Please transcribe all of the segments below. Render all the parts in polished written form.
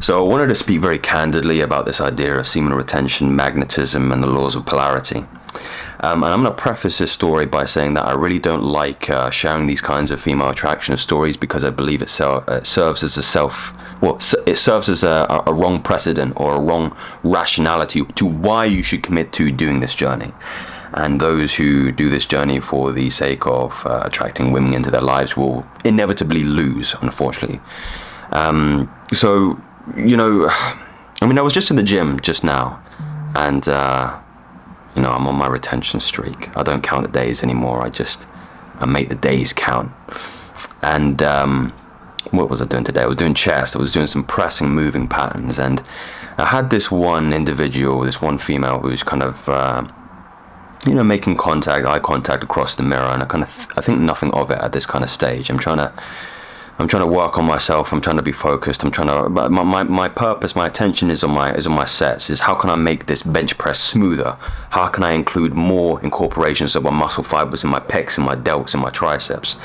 So I wanted to speak very candidly about this idea of semen retention, magnetism, and the laws of polarity. And I'm going to preface this story by saying that I really don't like sharing these kinds of female attraction stories, because I believe it serves as it serves as a wrong precedent or a wrong rationality to why you should commit to doing this journey. And those who do this journey for the sake of attracting women into their lives will inevitably lose, unfortunately. So, you know, I mean, I was just in the gym just now, and you know, I'm on my retention streak. I don't count the days anymore. I make the days count. And what was I doing today? I was doing chest. I was doing some pressing, moving patterns. And I had this one individual, this one female, who's kind of, you know, making eye contact across the mirror. And I think nothing of it at this kind of stage. I'm trying to work on myself. I'm trying to be focused. But my purpose, my attention is on my sets. Is how can I make this bench press smoother? How can I include more incorporations of my muscle fibers in my pecs, and my delts, and my triceps?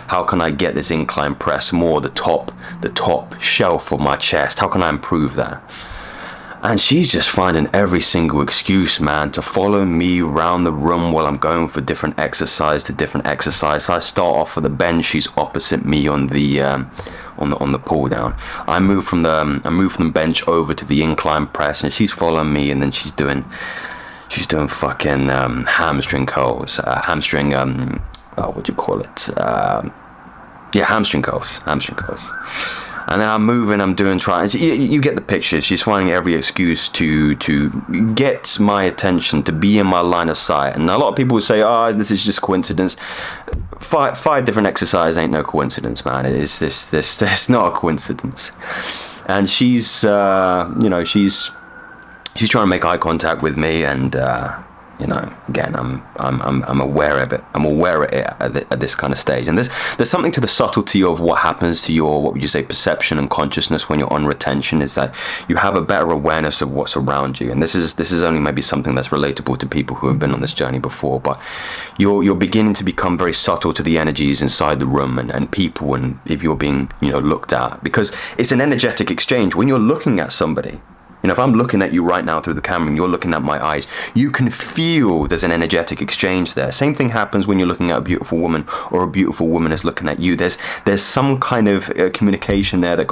How can I get this incline press more the top shelf of my chest? How can I improve that? And she's just finding every single excuse, man, to follow me around the room while I'm going for different exercise to different exercise. I start off with the bench. She's opposite me on the pull down. I move from the bench over to the incline press, and she's following me. And then she's doing fucking hamstring curls, what do you call it? Hamstring curls. And then I'm moving, I'm doing tries. You get the picture. She's finding every excuse to get my attention, to be in my line of sight. And a lot of people would say, "Oh, this is just coincidence." Five different exercises ain't no coincidence, man. It's not a coincidence. And she's, you know, she's trying to make eye contact with me, and you know, again, I'm aware of it. I'm aware of it at this kind of stage. And there's something to the subtlety of what happens to your, what would you say, perception and consciousness when you're on retention, is that you have a better awareness of what's around you. And this is only maybe something that's relatable to people who have been on this journey before. But you're beginning to become very subtle to the energies inside the room and people, and if you're being, you know, looked at, because it's an energetic exchange when you're looking at somebody. You know, if I'm looking at you right now through the camera and you're looking at my eyes, you can feel there's an energetic exchange there. Same thing happens when you're looking at a beautiful woman, or a beautiful woman is looking at you. There's some kind of communication there that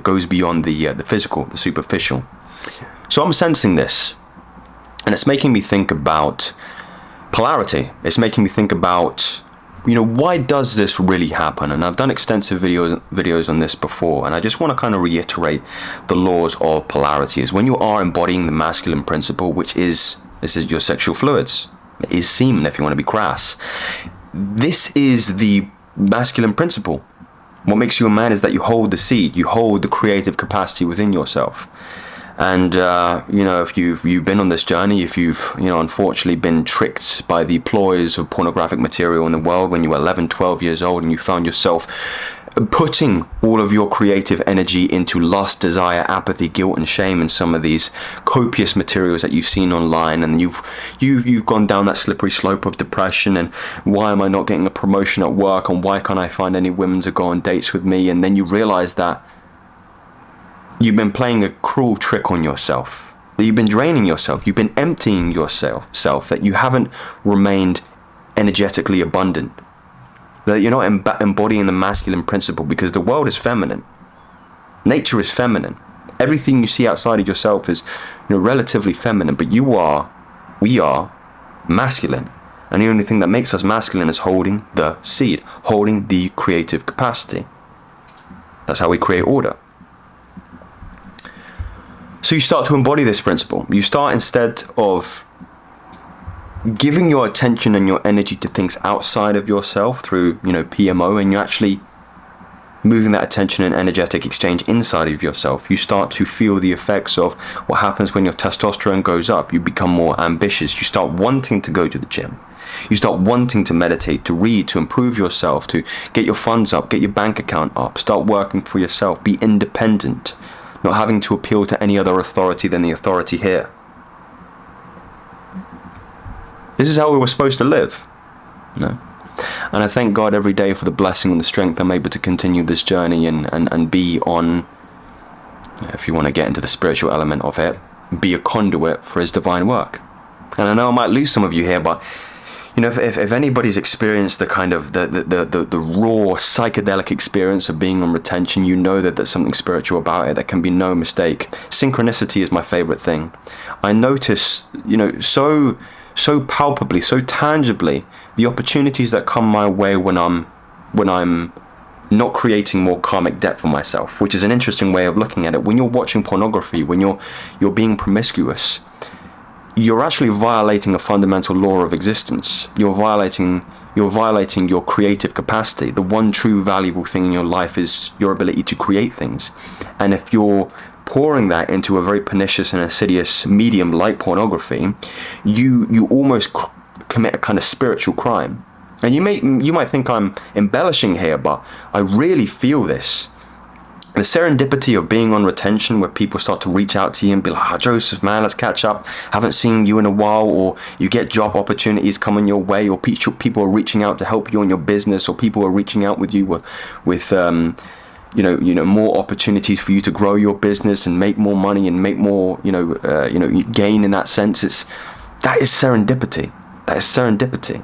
goes beyond the physical, the superficial. So I'm sensing this, and it's making me think about polarity. It's making me think about, you know, why does this really happen? And I've done extensive videos on this before, and I just want to kind of reiterate the laws of polarity. Is when you are embodying the masculine principle, which is your sexual fluids, it is semen if you want to be crass. This is the masculine principle. What makes you a man is that you hold the seed, you hold the creative capacity within yourself. And you know, if you've been on this journey, if you've, you know, unfortunately been tricked by the ploys of pornographic material in the world when you were 11, 12 years old, and you found yourself putting all of your creative energy into lust, desire, apathy, guilt, and shame in some of these copious materials that you've seen online, and you've gone down that slippery slope of depression, and why am I not getting a promotion at work, and why can't I find any women to go on dates with me? And then you realize that you've been playing a cruel trick on yourself, that you've been draining yourself, you've been emptying yourself, that you haven't remained energetically abundant, that you're not embodying the masculine principle, because the world is feminine. Nature is feminine. Everything you see outside of yourself is, you know, relatively feminine, but we are masculine. And the only thing that makes us masculine is holding the seed, holding the creative capacity. That's how we create order. So you start to embody this principle. You start, instead of giving your attention and your energy to things outside of yourself through, you know, PMO, and you're actually moving that attention and energetic exchange inside of yourself. You start to feel the effects of what happens when your testosterone goes up. You become more ambitious. You start wanting to go to the gym. You start wanting to meditate, to read, to improve yourself, to get your funds up, get your bank account up, start working for yourself, be independent, not having to appeal to any other authority than the authority here. This is how we were supposed to live, you know? And I thank God every day for the blessing and the strength I'm able to continue this journey and be on If you want to get into the spiritual element of it, be a conduit for his divine work. And I know I might lose some of you here, but if anybody's experienced the kind of the raw psychedelic experience of being on retention, you know that there's something spiritual about it. There can be no mistake. Synchronicity is my favorite thing. I notice, so palpably, so tangibly, the opportunities that come my way when I'm not creating more karmic debt for myself, which is an interesting way of looking at it. When you're watching pornography, when you're being promiscuous, you're actually violating a fundamental law of existence. You're violating your creative capacity. The one true valuable thing in your life is your ability to create things. And if you're pouring that into a very pernicious and insidious medium like pornography, you almost commit a kind of spiritual crime. And you might think I'm embellishing here, but I really feel this. The serendipity of being on retention, where people start to reach out to you and be like, Joseph, man, let's catch up. Haven't seen you in a while. Or you get job opportunities coming your way, or people are reaching out to help you on your business, or people are reaching out with you with more opportunities for you to grow your business and make more money and make more, gain in that sense. That is serendipity. That is serendipity.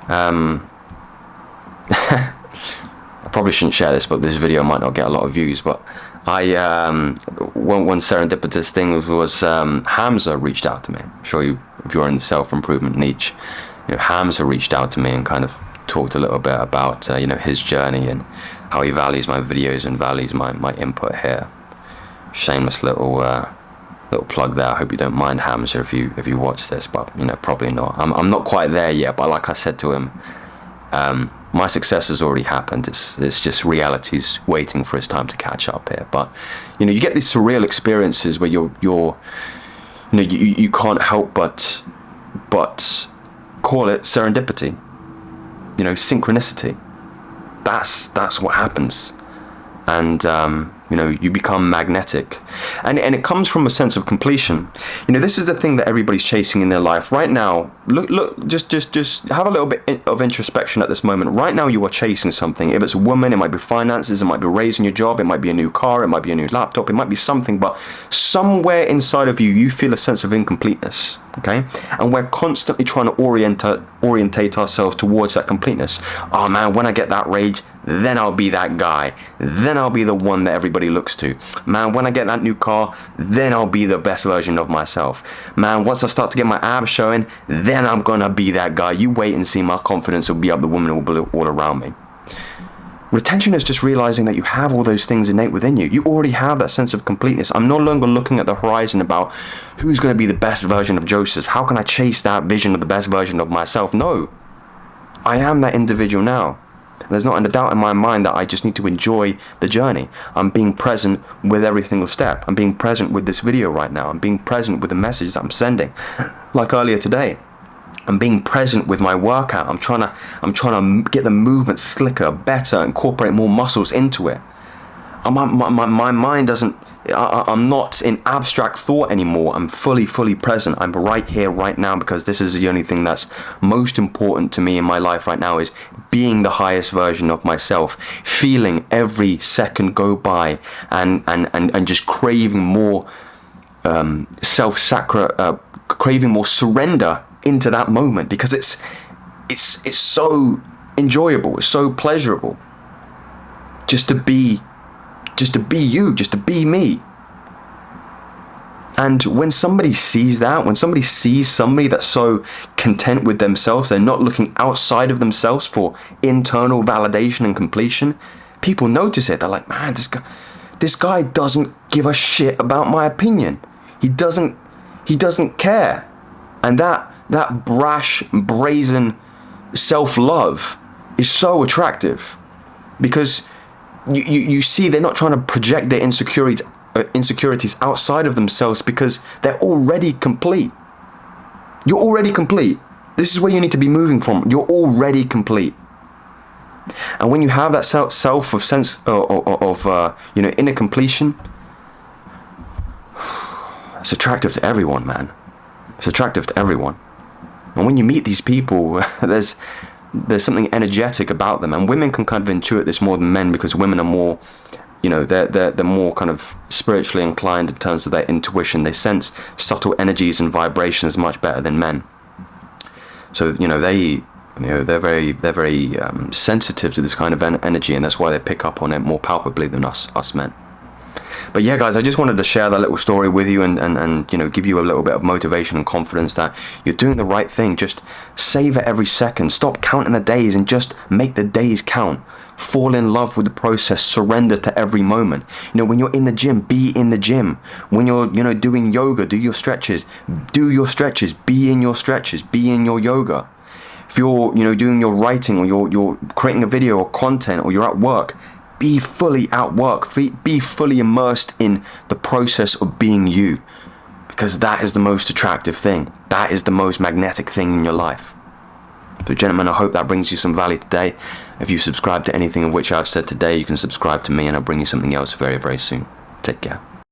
I probably shouldn't share this, but this video might not get a lot of views. But one serendipitous thing was Hamza reached out to me. I'm sure if you're in the self-improvement niche, Hamza reached out to me and kind of talked a little bit about his journey and how he values my videos and values my input here. Shameless little plug there. I hope you don't mind, Hamza, if you watch this, but probably not. I'm not quite there yet, but like I said to him, my success has already happened. It's just reality's waiting for its time to catch up here. But you get these surreal experiences where you can't help but call it serendipity. Synchronicity. That's what happens. And you become magnetic, and it comes from a sense of completion. This is the thing that everybody's chasing in their life right now. Look, just have a little bit of introspection at this moment. Right now, you are chasing something. If it's a woman, it might be finances, it might be raising your job, it might be a new car, it might be a new laptop, it might be something. But somewhere inside of you feel a sense of incompleteness. Okay, and we're constantly trying to orientate ourselves towards that completeness. Oh man, when I get that rage, then I'll be that guy. Then I'll be the one that everybody looks to. Man, when I get that new car, then I'll be the best version of myself. Man, once I start to get my abs showing, then I'm gonna be that guy. You wait and see, my confidence will be up, the women will be all around me. Retention is just realizing that you have all those things innate within you. You already have that sense of completeness. I'm no longer looking at the horizon about who's going to be the best version of Joseph. How can I chase that vision of the best version of myself? No. I am that individual now. There's not a doubt in my mind that I just need to enjoy the journey. I'm being present with every single step. I'm being present with this video right now. I'm being present with the message that I'm sending. Like earlier today. I'm being present with my workout. I'm trying to get the movement slicker, better, incorporate more muscles into it. My mind doesn't. I'm not in abstract thought anymore. I'm fully present. I'm right here, right now, because this is the only thing that's most important to me in my life right now, is being the highest version of myself, feeling every second go by, and just craving more craving more surrender into that moment, because it's so enjoyable, it's so pleasurable just to be you, just to be me. And when somebody sees that, when somebody sees somebody that's so content with themselves, they're not looking outside of themselves for internal validation and completion, people notice it. They're like, man, this guy doesn't give a shit about my opinion. He doesn't care. And that brash, brazen self-love is so attractive, because you see they're not trying to project their insecurities outside of themselves, because they're already complete. You're already complete. This is where you need to be moving from. You're already complete. And when you have that self of sense of inner completion, it's attractive to everyone, man. It's attractive to everyone. And when you meet these people, there's something energetic about them. And women can kind of intuit this more than men, because women are more you know, they're more kind of spiritually inclined in terms of their intuition. They sense subtle energies and vibrations much better than men. So, you know, they're very sensitive to this kind of energy, and that's why they pick up on it more palpably than us men. But yeah, guys, I just wanted to share that little story with you and you know, give you a little bit of motivation and confidence that you're doing the right thing. Just savor every second. Stop counting the days and just make the days count. Fall in love with the process. Surrender to every moment. You know, when you're in the gym, be in the gym. When you're, you know, doing yoga, do your stretches. Do your stretches. Be in your stretches. Be in your yoga. If you're, you know, doing your writing, or you're creating a video or content, or you're at work, be fully at work. Be fully immersed in the process of being you, because that is the most attractive thing. That is the most magnetic thing in your life. So gentlemen, I hope that brings you some value today. If you subscribe to anything of which I've said today, you can subscribe to me, and I'll bring you something else very, very soon. Take care.